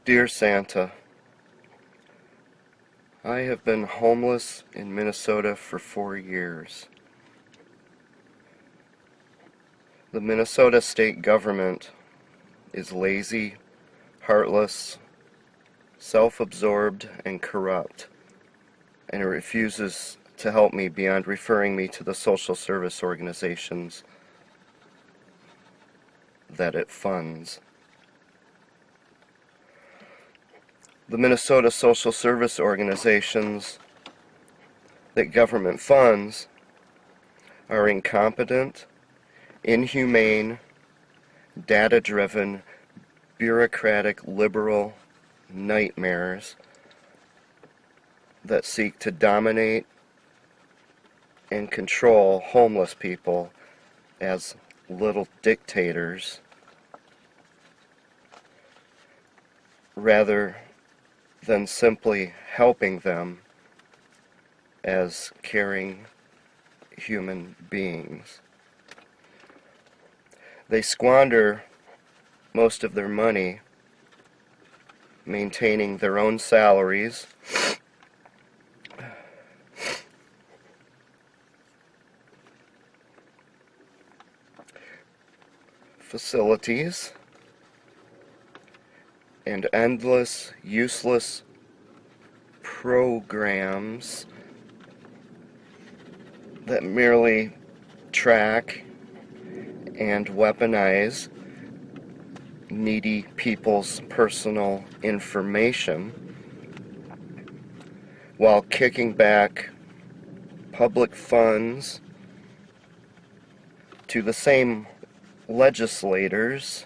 Dear Santa, I have been homeless in Minnesota for 4 years. The Minnesota state government is lazy, heartless, self-absorbed, and corrupt, and it refuses to help me beyond referring me to the social service organizations that it funds. The Minnesota social service organizations that government funds are incompetent, inhumane, data-driven, bureaucratic, liberal nightmares that seek to dominate and control homeless people as little dictators rather than simply helping them as caring human beings. They squander most of their money maintaining their own salaries, facilities, and endless, useless programs that merely track and weaponize needy people's personal information while kicking back public funds to the same legislators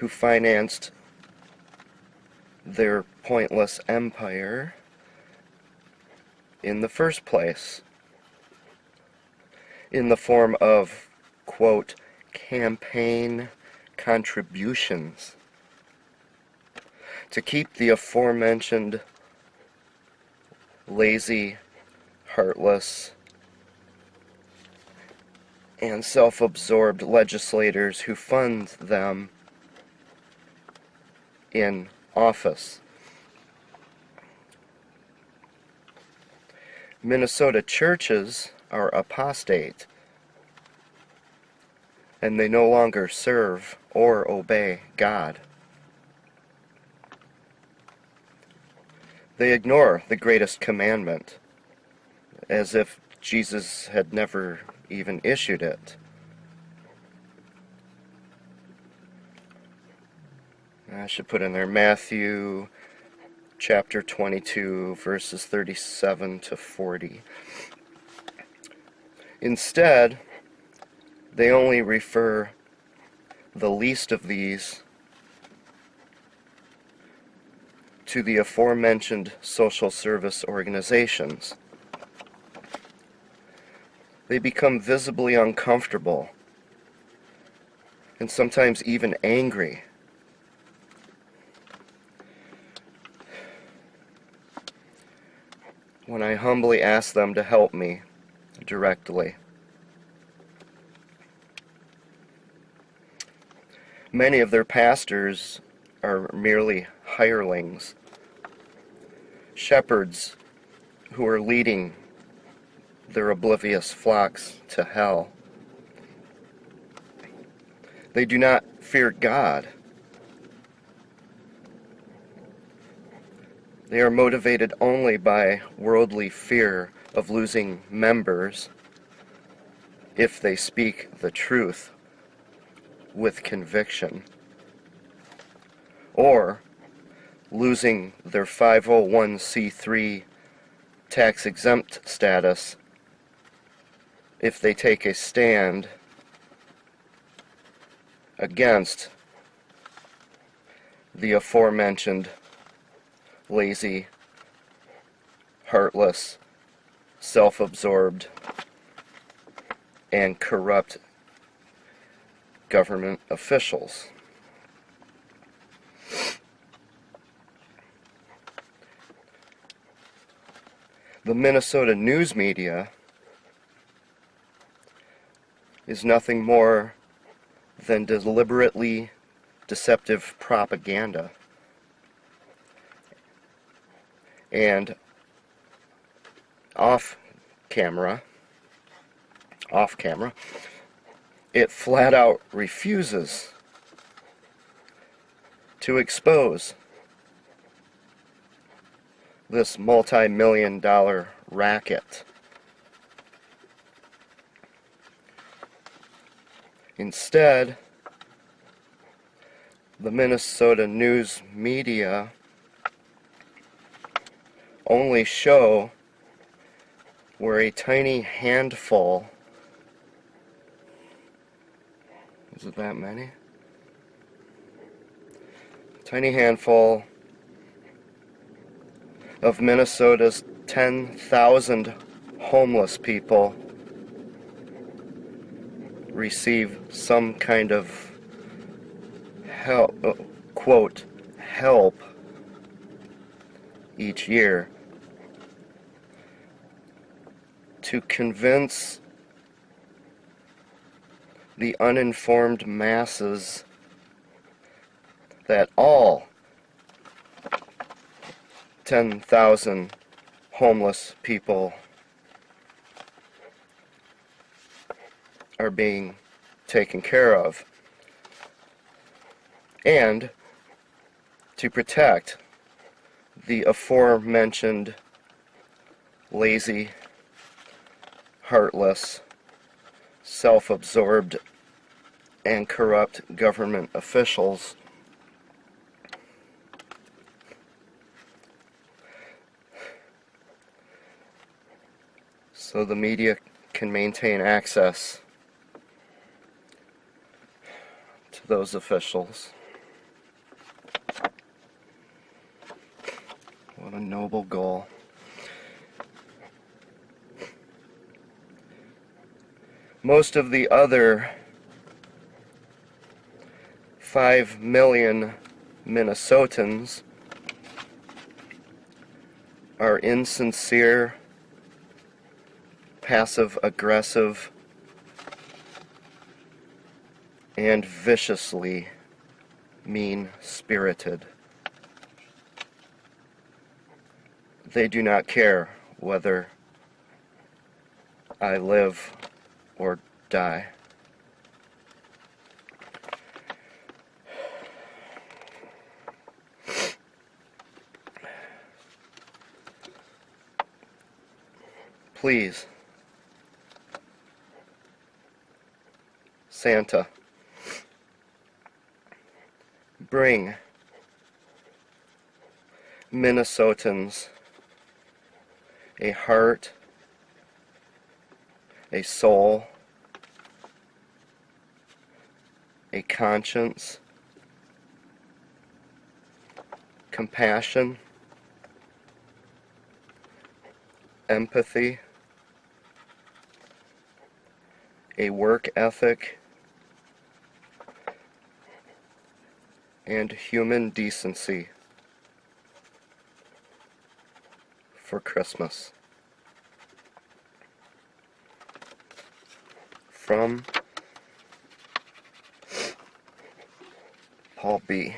who financed their pointless empire in the first place, in the form of, quote, campaign contributions to keep the aforementioned lazy, heartless, and self-absorbed legislators who fund them in office. Minnesota churches are apostate, and they no longer serve or obey God. They ignore the greatest commandment, as if Jesus had never even issued it. I should put in there Matthew chapter 22, verses 37 to 40. Instead, they only refer the least of these to the aforementioned social service organizations. They become visibly uncomfortable and sometimes even angry when I humbly ask them to help me directly. Many of their pastors are merely hirelings, shepherds who are leading their oblivious flocks to hell. They do not fear God. They are motivated only by worldly fear of losing members if they speak the truth with conviction, or losing their 501c3 tax-exempt status if they take a stand against the aforementioned lazy, heartless, self-absorbed, and corrupt government officials. The Minnesota news media is nothing more than deliberately deceptive propaganda. And off camera, it flat out refuses to expose this multi-million-dollar racket. Instead, the Minnesota news media only show where a tiny handful, is it that many? Tiny handful of Minnesota's 10,000 homeless people receive some kind of help, quote, help each year to convince the uninformed masses that all 10,000 homeless people are being taken care of, and to protect the aforementioned lazy, heartless, self-absorbed, and corrupt government officials so the media can maintain access to those officials. What a noble goal. Most of the other 5 million Minnesotans are insincere, passive-aggressive, and viciously mean-spirited. They do not care whether I live or die. Please, Santa, bring Minnesotans a heart, a soul, a conscience, compassion, empathy, a work ethic, and human decency for Christmas. From Paul B.